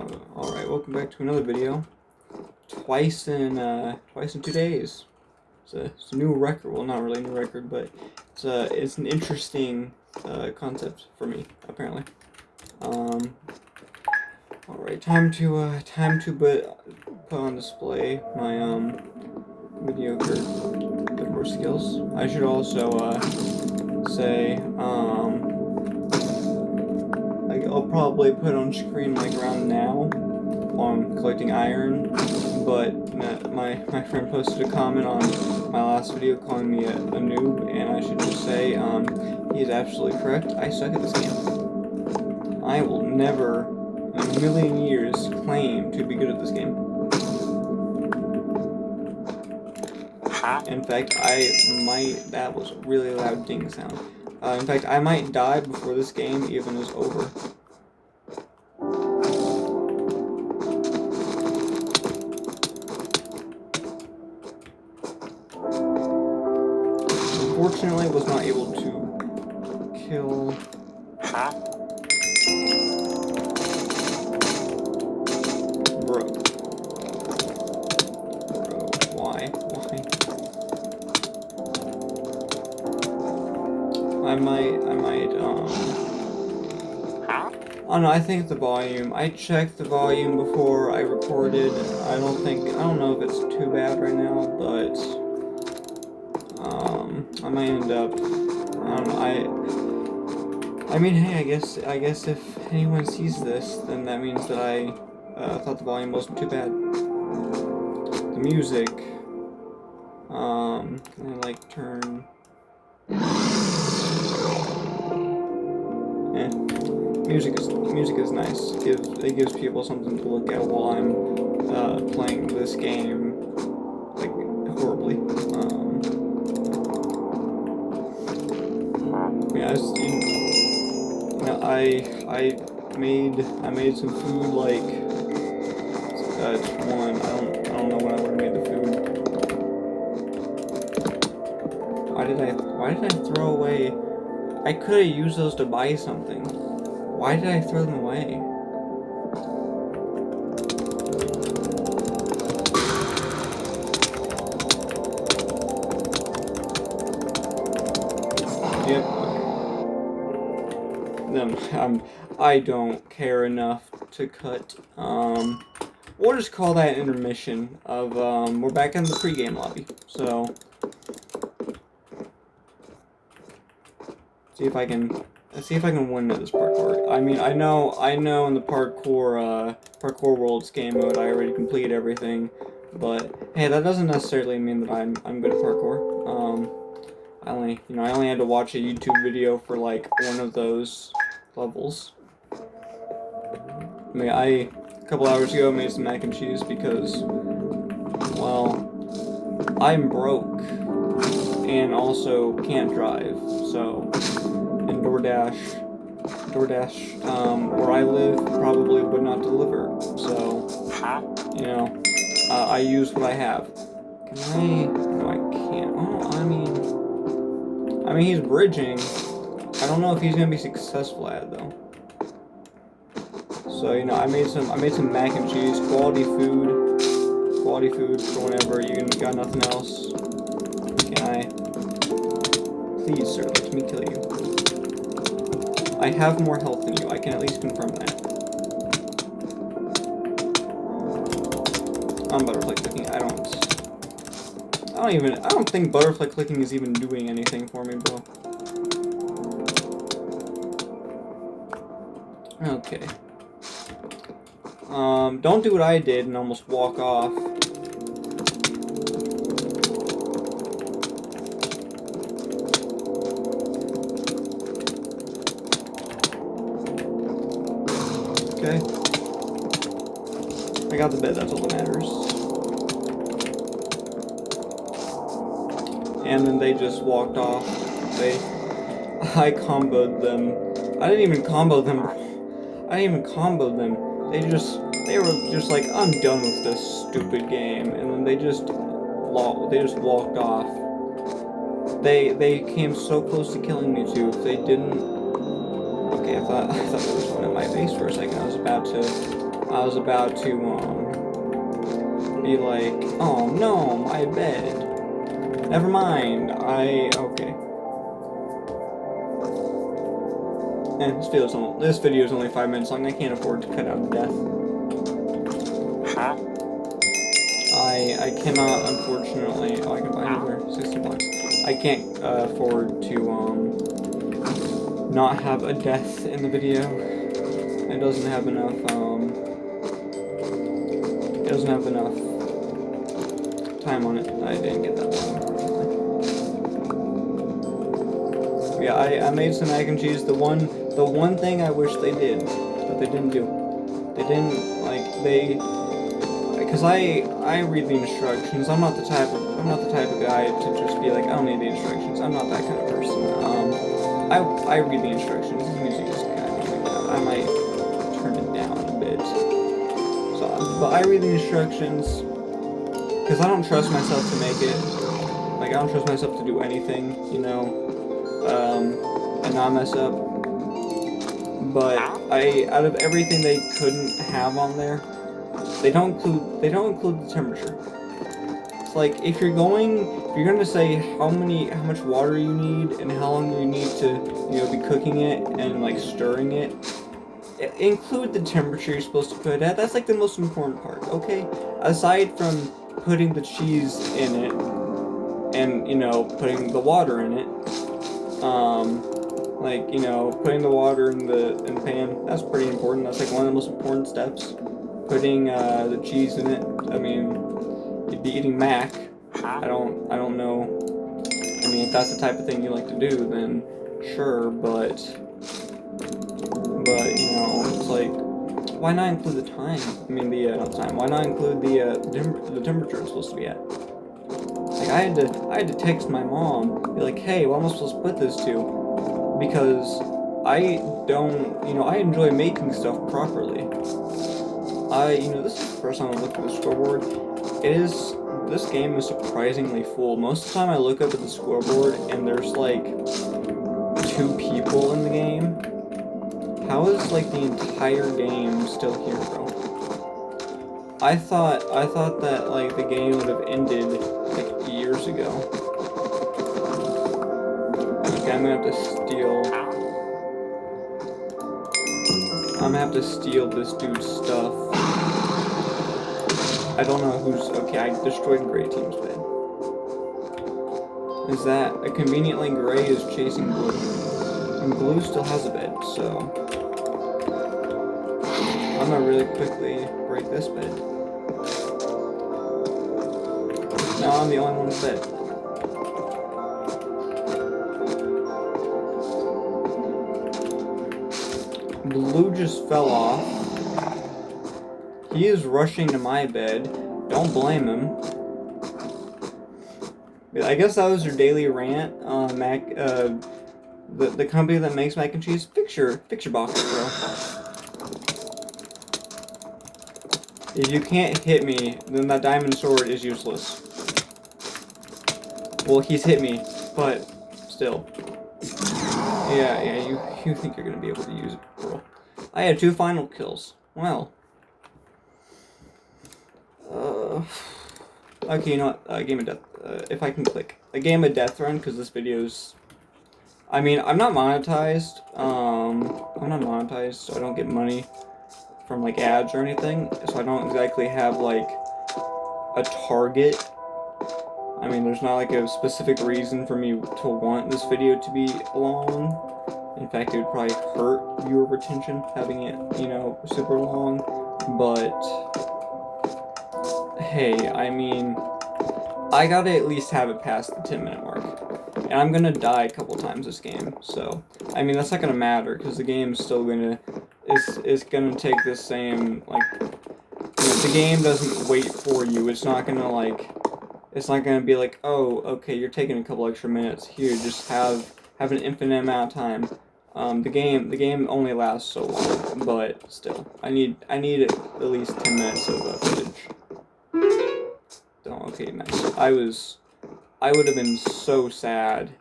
Alright, welcome back to another video. Twice in 2 days. It's a new record. Well, not really a new record, but it's an interesting concept for me, apparently. Alright, time to put on display my mediocre Bedwars skills. I should also say I'll probably put on screen like around now while I'm collecting iron, but my friend posted a comment on my last video calling me a noob, and I should just say he is absolutely correct. I suck at this game. I will never in a million years claim to be good at this game. In fact, that was a really loud ding sound. In fact, I might die before this game even is over. Unfortunately, I was not able to kill... Bro, why? I might, I don't know, I think the volume, I checked the volume before I recorded. I don't know if it's too bad right now, but, I might end up, I don't know, I mean, hey, I guess if anyone sees this, then that means that I thought the volume wasn't too bad. The music, can I, like, turn... Music is nice. It gives people something to look at while I'm playing this game, like, horribly. Yeah, I made some food like one. I don't know when I would have made the food. Why did I throw away? I could have used those to buy something. Why did I throw them away? Yep. I don't care enough to cut. We'll just call that an intermission of, we're back in the pregame lobby, so. See if I can win at this parkour. I mean, I know in the parkour world's game mode I already completed everything, but hey, that doesn't necessarily mean that I'm good at parkour. I only had to watch a YouTube video for like one of those levels. I mean, a couple hours ago made some mac and cheese because, well, I'm broke and also can't drive, so. And DoorDash, where I live, probably would not deliver. So, you know, I use what I have. Can I? No, I can't. Oh, I mean, he's bridging. I don't know if he's gonna be successful at it though. So, you know, I made some mac and cheese, quality food for whenever you got nothing else. Can I? Please, sir, let me kill you. I have more health than you. I can at least confirm that. Butterfly clicking. I don't think butterfly clicking is even doing anything for me, bro. Okay. Don't do what I did and almost walk off. Okay. I got the bed, that's all that matters. And then they just walked off. I comboed them. I didn't even combo them. They were just like, I'm done with this stupid game. And then they just walked off. They came so close to killing me too. If they didn't... Okay, I thought there was one at my base for a second. I was about to I was about to, be like, oh no, my bed. Never mind, okay. This video is only 5 minutes long. I can't afford to cut out death. Huh? I cannot, unfortunately. Oh, I can buy another 60 bucks. I can't afford to not have a death in the video. It doesn't have enough. It doesn't have enough time on it. I didn't get that one. Yeah, I made some mac and cheese. The one thing I wish they did that they didn't do. They didn't because I read the instructions. I'm not the type of guy to just be like, I don't need the instructions. I'm not that kind of person. I read the instructions. The music is kind of like that. I might turn it down a bit. So, but I read the instructions because I don't trust myself to make it. Like, I don't trust myself to do anything, you know, and not mess up. But out of everything they couldn't have on there, they don't include the temperature. It's like if you're gonna say how much water you need and how long you need to, you know, be cooking it and like stirring it, include the temperature you're supposed to put it at. That's like the most important part, okay? Aside from putting the cheese in it and, you know, putting the water in it, like, you know, putting the water in the pan, that's pretty important. That's like one of the most important steps. Putting the cheese in it. I mean, you'd be eating mac. I don't know. I mean, if that's the type of thing you like to do, then sure. But you know, it's like, why not include the time? I mean, not time. Why not include the temperature it's supposed to be at? Like, I had to text my mom, be like, hey, what am I supposed to put this to? Because I don't, you know, I enjoy making stuff properly. You know, this is the first time I looked at the scoreboard. This game is surprisingly full. Most of the time I look up at the scoreboard and there's like 2 people in the game. How is like the entire game still here, bro? I thought that like the game would have ended like years ago. Okay, I'm gonna have to steal this dude's stuff. I don't know who's... Okay, I destroyed Gray Team's bed. Is that... Conveniently, Gray is chasing Blue. And Blue still has a bed, so... I'm gonna really quickly break this bed. Now I'm the only one with bed. Blue just fell off. He is rushing to my bed. Don't blame him. I guess that was your daily rant on the company that makes mac and cheese. Fix your box, bro. If you can't hit me, then that diamond sword is useless. Well, he's hit me, but still. Yeah, you think you're gonna be able to use it, bro. I had 2 final kills. Well. Okay, you know what? Game of Death. If I can click. A game of Deathrun, because this video's... I mean, I'm not monetized. So I don't get money from, like, ads or anything. So I don't exactly have, like, a target. I mean, there's not, like, a specific reason for me to want this video to be long. In fact, it would probably hurt viewer retention, having it, you know, super long. But... hey, I mean, I gotta at least have it past the 10-minute mark. And I'm gonna die a couple times this game, so... I mean, that's not gonna matter, because the game's still gonna... It's gonna take the same, like... You know, the game doesn't wait for you. It's not gonna, like... It's not gonna be like, oh, okay, you're taking a couple extra minutes. Here, just have an infinite amount of time. The game only lasts so long, but still, I need at least 10 minutes of footage. Oh, okay, nice. I would have been so sad.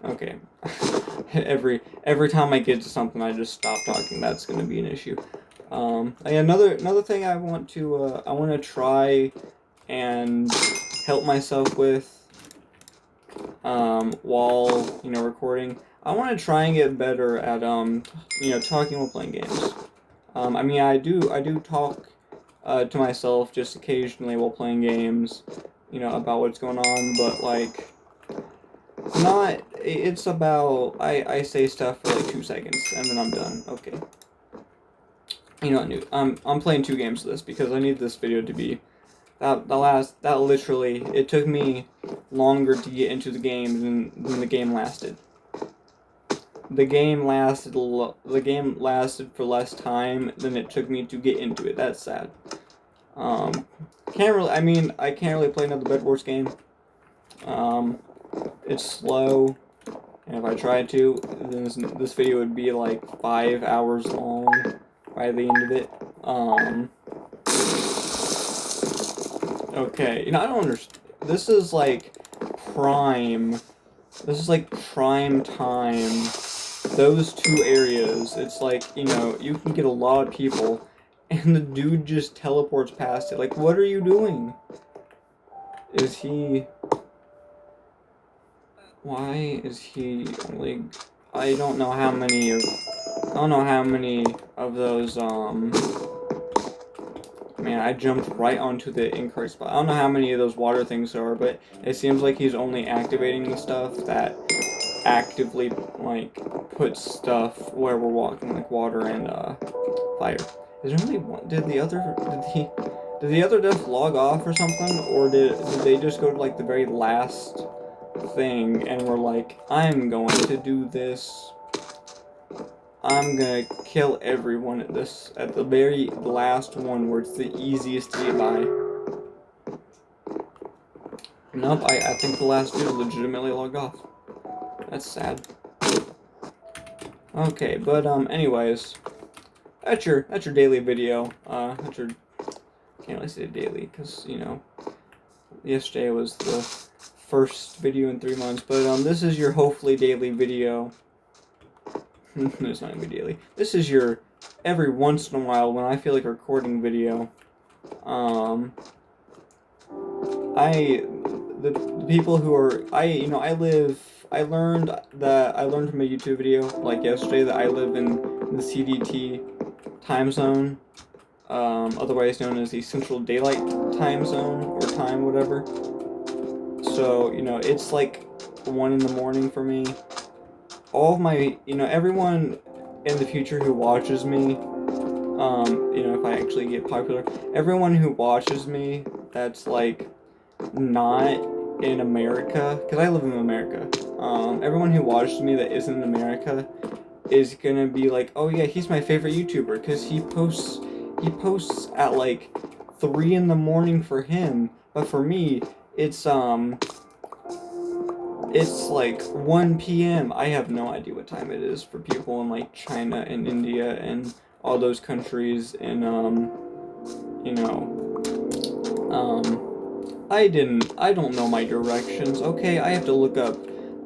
Okay. every time I get to something, I just stop talking. That's gonna be an issue. Another thing I want to try and help myself with while recording. I want to try and get better at talking while playing games. I mean I do talk to myself just occasionally while playing games, about what's going on, but like not it's about I say stuff for like 2 seconds and then I'm done. Okay. You know what, Newt? I'm playing 2 games of this because I need this video to be that literally it took me longer to get into the game than the game lasted. The game lasted for less time than it took me to get into it. That's sad. Can't really. I mean, I can't really play another Bedwars game. It's slow, and if I tried to, then this video would be like 5 hours long by the end of it. Okay, I don't understand. This is like prime. This is like prime time. Those 2 areas, it's like, you can get a lot of people, and the dude just teleports past it. Like, what are you doing? Is he... Why is he only... I don't know how many of those, Man, I jumped right onto the incorrect spot. I don't know how many of those water things there are, but it seems like he's only activating the stuff that actively, like, puts stuff where we're walking, like water and, fire. Is there only one? Did the other diff log off or something? Or did they just go to, like, the very last thing and were like, I'm going to do this. I'm gonna kill everyone at the very last one where it's the easiest to get by. Nope, I think the last dude legitimately logged off. That's sad. Okay, but anyways, that's your daily video. Can't really say daily because yesterday was the first video in 3 months. But this is your hopefully daily video. It's not gonna be daily. This is your every once in a while when I feel like recording video. The people who are I learned from a YouTube video like yesterday that I live in the CDT time zone, otherwise known as the Central Daylight Time Zone or time whatever. So it's like 1 in the morning for me. All of my, everyone in the future who watches me, if I actually get popular, everyone who watches me that's, like, not in America, because I live in America, everyone who watches me that isn't in America is gonna be like, oh yeah, he's my favorite YouTuber, because he posts at, like, 3 in the morning for him, but for me, it's like 1 p.m. I have no idea what time it is for people in like China and India and all those countries and I don't know my directions. Okay, I have to look up.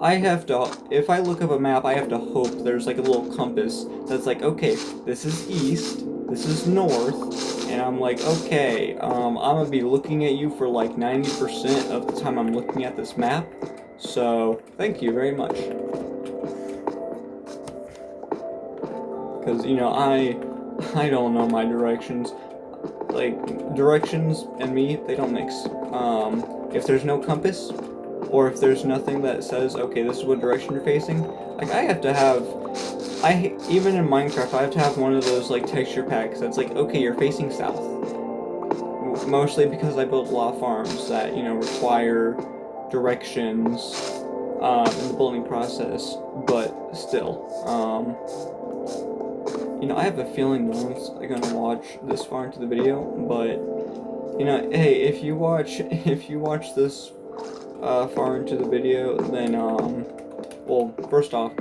If I look up a map, I have to hope there's like a little compass that's like, okay, this is east, this is north, and I'm like, okay, I'm gonna be looking at you for like 90% of the time I'm looking at this map. So, thank you very much. Because, I don't know my directions. Like, directions and me, they don't mix. If there's no compass, or if there's nothing that says, okay, this is what direction you're facing, like, I have to have... even in Minecraft, I have to have one of those, like, texture packs that's like, okay, you're facing south. Mostly because I built a lot of farms that, require directions in the building process, but still, I have a feeling no one's gonna watch this far into the video, but hey, if you watch this far into the video, then well, first off,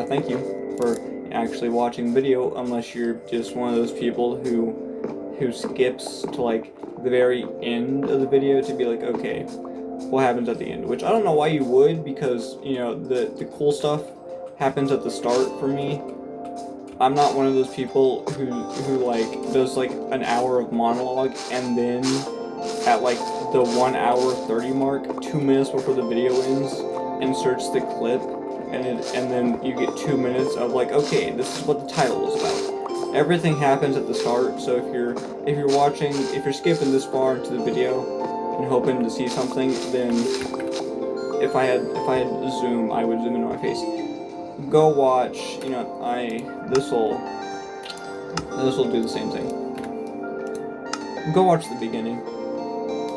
thank you for actually watching the video, unless you're just one of those people who skips to like the very end of the video to be like, okay, what happens at the end, which I don't know why you would, because the cool stuff happens at the start for me. I'm not one of those people who like does like an hour of monologue and then at like the 1 hour 30 mark, 2 minutes before the video ends, inserts the clip, and then you get 2 minutes of like, okay, this is what the title is about. Everything happens at the start, so if you're skipping this far into the video and hoping to see something, then if I had Zoom, I would zoom into my face. Go watch, you know, this'll do the same thing. Go watch the beginning.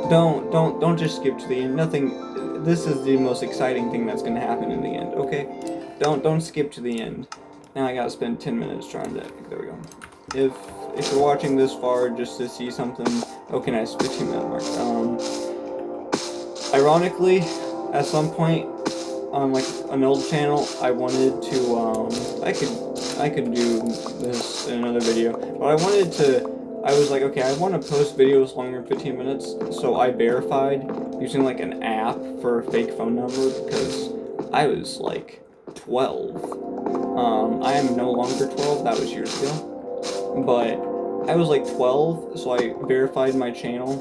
Don't just skip to the end. Nothing. This is the most exciting thing that's gonna happen in the end. Okay, don't skip to the end. Now I gotta spend 10 minutes trying to. There we go. If you're watching this far just to see something, okay, nice, 15-minute mark. Ironically, at some point on like an old channel, I wanted to. I could do this in another video, but I wanted to. I was like, okay, I want to post videos longer than 15 minutes, so I verified using like an app for a fake phone number because I was like 12. I am no longer 12, that was years ago, but I was like 12, so I verified my channel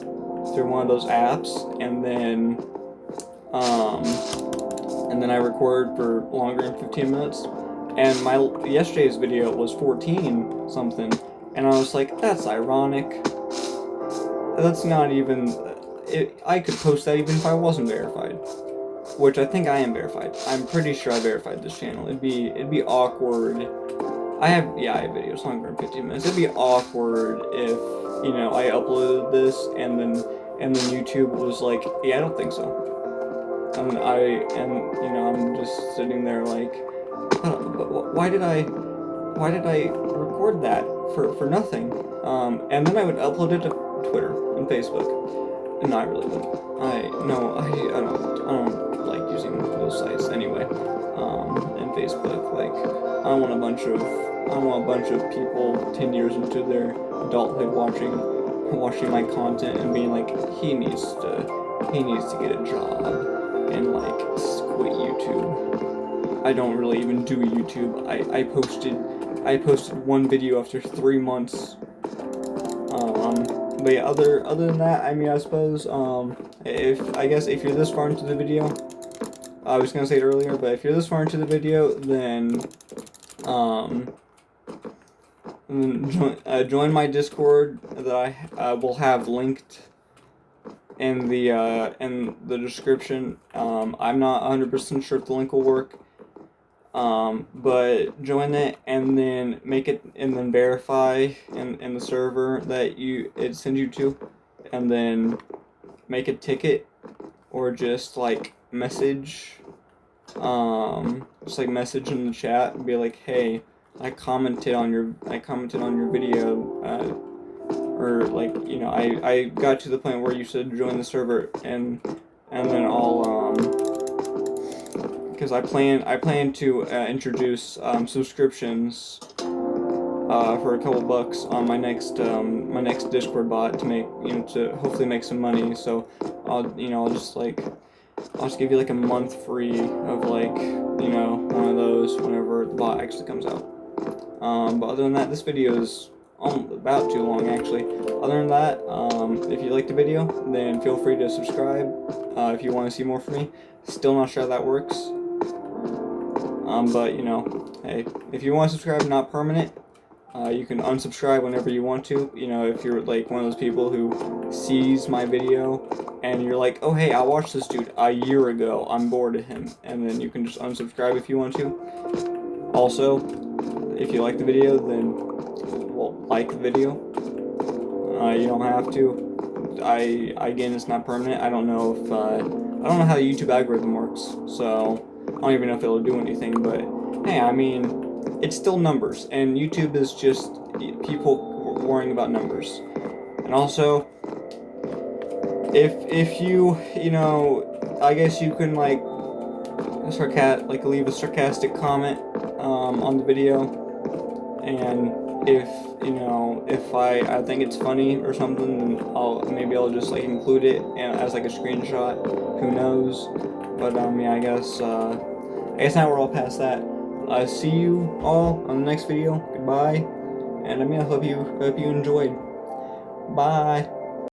through one of those apps, and then I recorded for longer than 15 minutes, and my yesterday's video was 14 something. And I was like, that's ironic. That's not even... I could post that even if I wasn't verified. Which I think I am verified. I'm pretty sure I verified this channel. It'd be awkward. I have videos longer than 15 minutes. It'd be awkward if, you know, I uploaded this and then YouTube was like, yeah, I don't think so. And you know, I'm just sitting there like, why did I record that for nothing? And then I would upload it to Twitter and Facebook. And I really wouldn't. I don't like using those sites anyway. And Facebook, like, I don't want a bunch of people 10 years into their adulthood watching my content and being like, he needs to get a job and like quit YouTube. I don't really even do YouTube. I posted one video after 3 months. But yeah, other than that, I mean, I suppose, if you're this far into the video, I was gonna say it earlier, but if you're this far into the video, then, join my Discord that I will have linked in the description. I'm not 100% sure if the link will work. But join it and then verify in the server that it sends you to, and then make a ticket or just like message, message in the chat and be like, hey, I commented on your video, or like, you know, I got to the point where you said join the server, and then I'll because I plan to introduce subscriptions for a couple bucks on my next Discord bot to make, you know, to hopefully make some money. So I'll just give you like a month free of, like, you know, one of those whenever the bot actually comes out. But other than that, this video is about too long actually. Other than that, if you liked the video, then feel free to subscribe if you want to see more from me. Still not sure how that works. But, you know, hey, if you want to subscribe, not permanent, you can unsubscribe whenever you want to. You know, if you're like one of those people who sees my video and you're like, oh hey, I watched this dude a year ago, I'm bored of him, and then you can just unsubscribe if you want to. Also, if you like the video, then, well, like the video. You don't have to. Again, it's not permanent. I don't know how the YouTube algorithm works, so I don't even know if it'll do anything, but hey, I mean, it's still numbers, and YouTube is just people worrying about numbers. And also, if you know, I guess you can like leave a sarcastic comment on the video, and if I think it's funny or something, then maybe I'll just like include it as like a screenshot. Who knows? But yeah, I guess now we're all past that. See you all on the next video. Bye. And I hope you enjoyed. Bye.